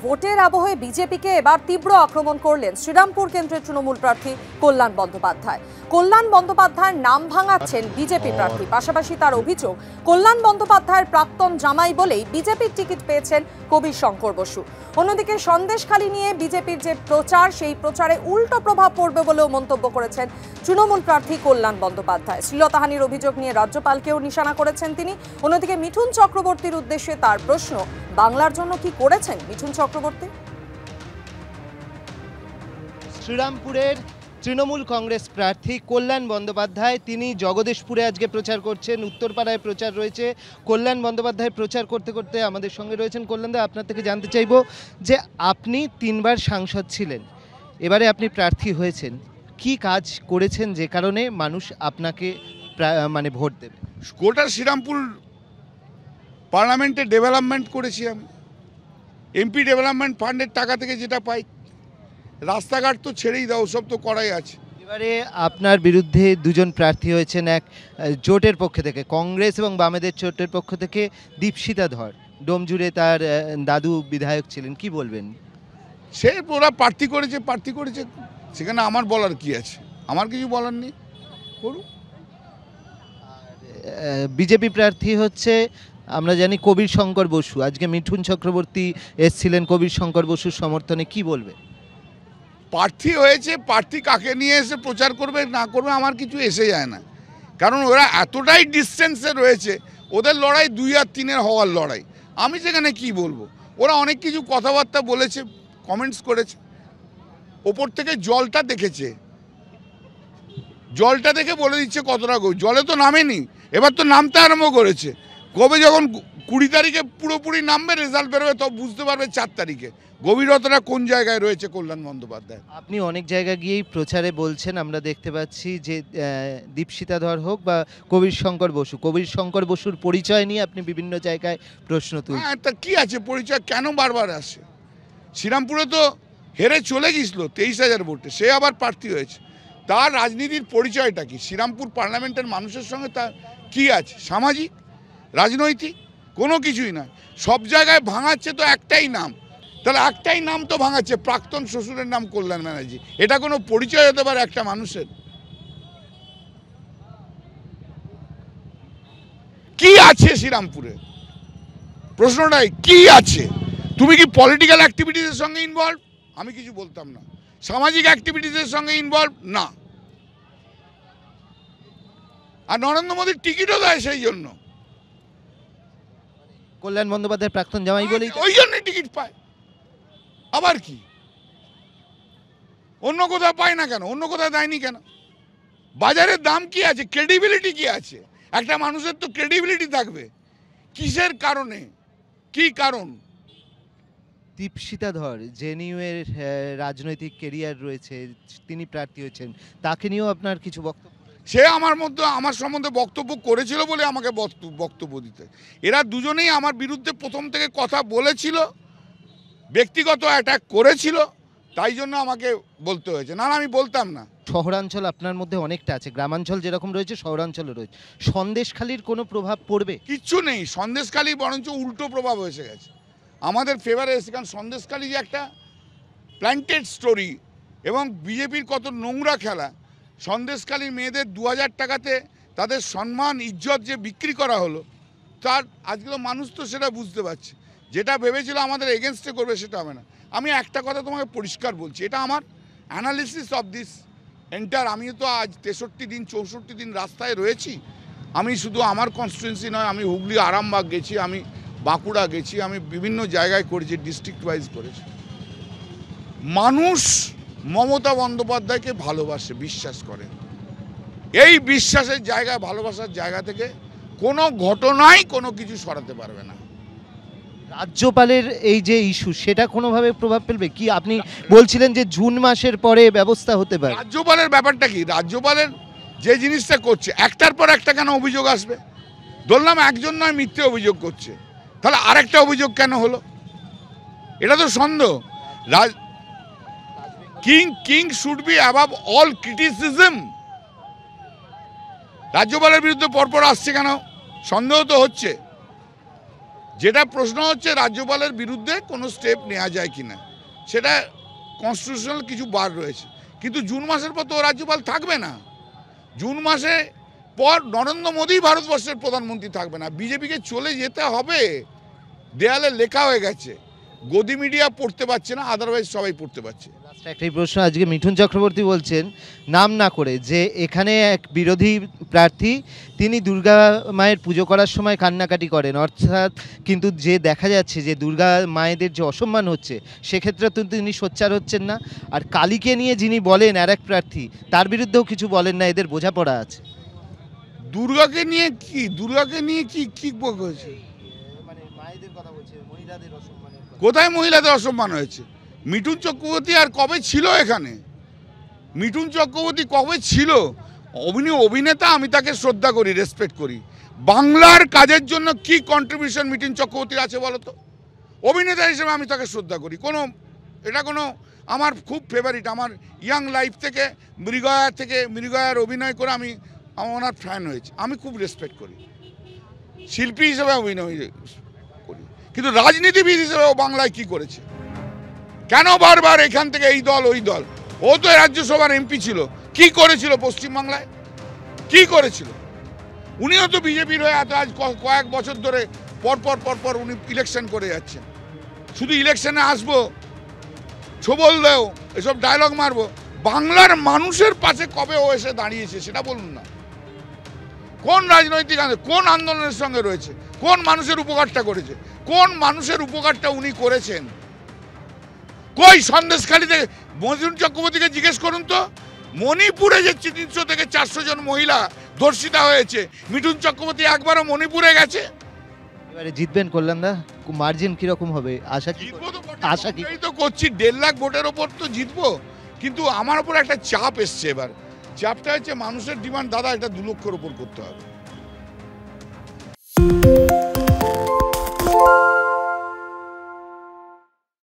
ভোটের আবহে বিজেপিকে এবার তীব্র আক্রমণ করলেন শ্রীরামপুর কেন্দ্রের তৃণমূল প্রার্থী কল্যাণ বন্দ্যোপাধ্যায়। কল্যাণ বন্দ্যোপাধ্যায়ের নাম ভাঙাচ্ছেন বিজেপি প্রার্থী। পাশাপাশি তার অভিযোগ, কল্যাণ বন্দ্যোপাধ্যায়ের প্রাক্তন জামাই বলেই বিজেপির টিকিট পেয়েছেন কবীর শঙ্কর বসু। অন্যদিকে সন্দেশখালি নিয়ে বিজেপির যে প্রচার, সেই প্রচারে উল্টো প্রভাব পড়বে বলেও মন্তব্য করেছেন তৃণমূল প্রার্থী কল্যাণ বন্দ্যোপাধ্যায়। শ্লীলতাহানির অভিযোগ নিয়ে রাজ্যপালকেও নিশানা করেছেন তিনি। অন্যদিকে মিঠুন চক্রবর্তীর উদ্দেশ্যে তার প্রশ্ন, বাংলার জন্য কি করেছেন মিঠুন চক্রবর্তী? শ্রীরামপুরের তৃণমূল কংগ্রেস প্রার্থী কল্যাণ বন্দ্যোপাধ্যায় তিনি জগদীশপুরে আজকে প্রচার করছেন, উত্তরপাড়ায় প্রচার রয়েছে। কল্যাণ বন্দ্যোপাধ্যায় প্রচার করতে করতে আমাদের সঙ্গে রয়েছেন। কল্যাণদা, আপনার থেকে জানতে চাইব যে আপনি 3 বার সাংসদ ছিলেন, এবারে আপনি প্রার্থী হয়েছেন, কি কাজ করেছেন যে কারণে মানুষ আপনাকে ভোট দেবে? গোটা শ্রীরামপুর পার্লামেন্টে ডেভেলপমেন্ট করেছি আমি। এমপি ডেভেলপমেন্ট ফান্ডের টাকা থেকে যেটা পাই, রাস্তাঘাট তো ছেড়েই দাও, সব তো করাই আছে। এবারে আপনার বিরুদ্ধে দুজন প্রার্থী হয়েছেন, এক জোটের পক্ষ থেকে, কংগ্রেস এবং বামেদের জোটের পক্ষ থেকে দীপশিতা ধর। ডোমজুড়ে তার দাদু বিধায়ক ছিলেন, কি বলবেন? সে ওরা প্রার্থী করেছে, সেখানে আমার বলার কি আছে? আমার কিছু বলার নেই, করুন। বিজেপি প্রার্থী হচ্ছে, আমরা জানি, কবীর শঙ্কর বসু। আজকে মিঠুন চক্রবর্তী এসছিলেন কবীর শঙ্কর বসুর সমর্থনে, কি বলবে? প্রার্থী হয়েছে, প্রার্থী কাকে নিয়ে এসে প্রচার করবে না করবে আমার কিছু এসে যায় না, কারণ ওরা এতটাই ডিস্টেন্সে রয়েছে, ওদের লড়াই 2 আর 3-এর হওয়ার লড়াই। আমি সেখানে কি বলবো? ওরা অনেক কিছু কথাবার্তা বলেছে, কমেন্টস করেছে, ওপর থেকে জলটা দেখেছে, জলটা দেখে বলে দিচ্ছে কতটা জলে তো নামেনি, এবার তো নামতে আরম্ভ করেছে। কবে যখন 20 তারিখে পুরোপুরি নামবে, রেজাল্ট বেরোবে, তখন বুঝতে পারবে 4 তারিখে গভীরতাটা কোন জায়গায় রয়েছে কল্যাণ বন্দ্যোপাধ্যায়। আপনি অনেক জায়গায় গিয়েই প্রচারে বলছেন, আমরা দেখতে পাচ্ছি যে দীপশিতা ধর হোক বা কবীর শঙ্কর বসুর পরিচয় নিয়ে আপনি বিভিন্ন জায়গায় প্রশ্ন তুলছেন। হ্যাঁ, তা কি আছে পরিচয়, কেন বারবার আসে? শ্রীরামপুরে তো হেরে চলে গিয়েছিল 23,000 ভোটে, সে আবার প্রার্থী হয়েছে। তার রাজনীতির পরিচয়টা কি? শ্রীরামপুর পার্লামেন্টের মানুষের সঙ্গে তার কি আছে? সামাজিক, রাজনৈতিক, কোনো কিছুই না। সব জায়গায় ভাঙাচ্ছে তো একটাই নাম, তাহলে একটাই নাম তো ভাঙাচ্ছে, প্রাক্তন শ্বশুরের নাম কল্যাণ ব্যানার্জি। এটা কোনো পরিচয় হতে পারে একটা মানুষের? কি আছে শ্রীরামপুরে? প্রশ্নটাই কি আছে? তুমি কি পলিটিক্যাল অ্যাক্টিভিটিসের সঙ্গে ইনভলভ? আমি কিছু বলতাম না। সামাজিক অ্যাক্টিভিটিসের সঙ্গে ইনভলভ না। আর নরেন্দ্র মোদীর টিকিটও দেয় সেই জন্য। কল্যাণ বন্দ্যোপাধ্যায় প্রাক্তন জামাই বলেই ওই জন্যই টিকিট পায়। আবার কি? অন্য কোথাও পায় না কেন? অন্য কোথাও দেয়নি কেন? বাজারের দাম কি আছে? ক্রেডিবিলিটি কি আছে? একটা মানুষের তো ক্রেডিবিলিটি থাকবে। কিসের কারণে? কি কারণ? দীপশিতা ধর, জেএনইউ-এর রাজনৈতিক কেরিয়ার রয়েছে, তিনি প্রার্থী হয়েছেন, তাকে নিয়েও আপনার কিছু বক্তব্য? সে আমার সম্বন্ধে বক্তব্য করেছিল বলে আমাকে বক্তব্য দিতে। এরা দুজনেই আমার বিরুদ্ধে প্রথম থেকে কথা বলেছিল, ব্যক্তিগত অ্যাটাক করেছিল, তাই জন্য আমাকে বলতে হয়েছে। না, আমি বলতাম না। শহরাঞ্চল আপনার মধ্যে অনেকটা আছে, গ্রামাঞ্চল যেরকম রয়েছে শহরাঞ্চলে রয়েছে। সন্দেশখালির কোনো প্রভাব পড়বে? কিচ্ছু নেই, সন্দেশখালি বরঞ্চ উল্টো প্রভাব এসে গেছে আমাদের ফেভারে এসে। কারণ সন্দেশখালি যে একটা প্ল্যান্টেড স্টোরি এবং বিজেপির কত নোংরা খেলা। সন্দেশখালির মেয়েদের 2000 টাকাতে তাদের সম্মান ইজ্জত যে বিক্রি করা হলো, তার আজকে তো মানুষ তো সেটা বুঝতে পারছে। যেটা ভেবেছিল আমাদের এগেনস্টে করবে, সেটা হবে না। আমি একটা কথা তোমাকে পরিষ্কার বলছি, এটা আমার অ্যানালিসিস অফ দিস এন্টার। আমি তো আজ 63 দিন 64 দিন রাস্তায় রয়েছি। আমি শুধু আমার কনস্টিটুয়েন্সি নয়, আমি হুগলি আরামবাগ গেছি, আমি বাঁকুড়া গেছি, আমি বিভিন্ন জায়গায় করেছি, ডিস্ট্রিক্ট ওয়াইজ করেছি। মানুষ মমতা বন্দ্যোপাধ্যায়কে ভালোবাসে, বিশ্বাস করে। এই বিশ্বাসের জায়গায়, ভালোবাসার জায়গা থেকে কোনো ঘটনাই কোনো কিছু সরাতে পারবে না। রাজ্যপালের এই যে ইস্যু, সেটা কোনোভাবে প্রভাব ফেলবে কি? আপনি বলছিলেন যে জুন মাসের পরে ব্যবস্থা হতে পারে। রাজ্যপালের ব্যাপারটা কি? রাজ্যপালের যে জিনিসটা করছে, একটার পর একটা কেন অভিযোগ আসবে? ধরলাম একজন নয় মিথ্যে অভিযোগ করছে, তাহলে আরেকটা অভিযোগ কেন হলো? এটা তো সন্দেহ। King should be above all criticism. রাজ্যপালের বিরুদ্ধে পরপর আসছে কেন? সন্দেহ তো হচ্ছে। যেটা প্রশ্ন হচ্ছে রাজ্যপালের বিরুদ্ধে কোনো স্টেপ নেওয়া যায় কিনা, সেটা কনস্টিটিউশনাল কিছু বার রয়েছে, কিন্তু জুন মাসের পর তো রাজ্যপাল থাকবে না। জুন মাসে পর নরেন্দ্র মোদী ভারতবর্ষের প্রধানমন্ত্রী থাকবে না, বিজেপিকে চলে যেতে হবে। দেয়ালে লেখা হয়ে গেছে, গদি মিডিয়া পড়তে পারছে না, আদারওয়াইজ সবাই পড়তে পারছে। একটাই প্রশ্ন, আজকে মিঠুন চক্রবর্তী বলছেন নাম না করে যে এখানে এক বিরোধী প্রার্থী তিনি দুর্গা মায়ের পুজো করার সময় কান্নাকাটি করেন, অর্থাৎ কিন্তু যে দেখা যাচ্ছে যে দুর্গা মায়েদের যে অসম্মান হচ্ছে সেক্ষেত্রে তো তিনি সোচ্চার হচ্ছেন না। আর কালীকে নিয়ে যিনি বলেন আর এক প্রার্থী, তার বিরুদ্ধেও কিছু বলেন না, এদের বোঝাপড়া আছে। দুর্গাকে নিয়ে কি কি হয়েছে? মানে মায়েদের কথা বলছে, মহিলাদের অসম্মানের কথা। কোথায় মহিলাদের অসম্মান হয়েছে? মিঠুন চক্রবর্তী আর কবে ছিল এখানে? মিঠুন চক্রবর্তী কবে ছিল? অভিনেতা, আমি তাকে শ্রদ্ধা করি, রেসপেক্ট করি। বাংলার কাজের জন্য কি কন্ট্রিবিউশন মিঠুন চক্রবর্তীর আছে বলো তো? অভিনেতা হিসেবে আমি তাকে শ্রদ্ধা করি। এটা কোনো আমার খুব ফেভারিট। আমার ইয়াং লাইফ থেকে মৃগয়ার অভিনয় করে আমি ওনার ফ্যান হয়েছি, আমি খুব রেসপেক্ট করি। শিল্পী হিসেবে অভিনয় করি, কিন্তু রাজনীতিবিদ হিসেবে ও বাংলায় কি করেছে? কেন বারবার এখান থেকে এই দল ওই দল? ও তো রাজ্যসভার এমপি ছিল, কি করেছিল পশ্চিমবাংলায়? কি করেছিল? উনিও তো বিজেপির হয়ে এত আজ কয়েক বছর ধরে পরপর উনি ইলেকশন করে যাচ্ছেন। শুধু ইলেকশনে আসবো, ছবল দেও, এসব ডায়লগ মারবো। বাংলার মানুষের পাশে কবে ও এসে দাঁড়িয়েছে সেটা বলুন না। কোন রাজনৈতিক কোন আন্দোলনের সঙ্গে রয়েছে? কোন মানুষের উপকারটা করেছে? কোন মানুষের উপকারটা উনি করেছেন? কই সন্দেশখালীতে মিঠুন চক্রবর্তীকে জিজ্ঞেস করুন তো। মণিপুরে যে 300 থেকে 400 জন মহিলা ধর্ষিতা হয়েছে, মিঠুন চক্রবর্তী একবারও মণিপুরে গেছে? এবারে জিতবেন কল্যাণদা? মার্জিন কিরকম হবে? আশা কি তো করছি 1.5 লাখ ভোটের ওপর তো জিতবো, কিন্তু আমার ওপর একটা চাপ এসছে এবার। চাপটা হচ্ছে মানুষের ডিমান্ড, দাদা এটা 2 লক্ষের ওপর করতে হবে।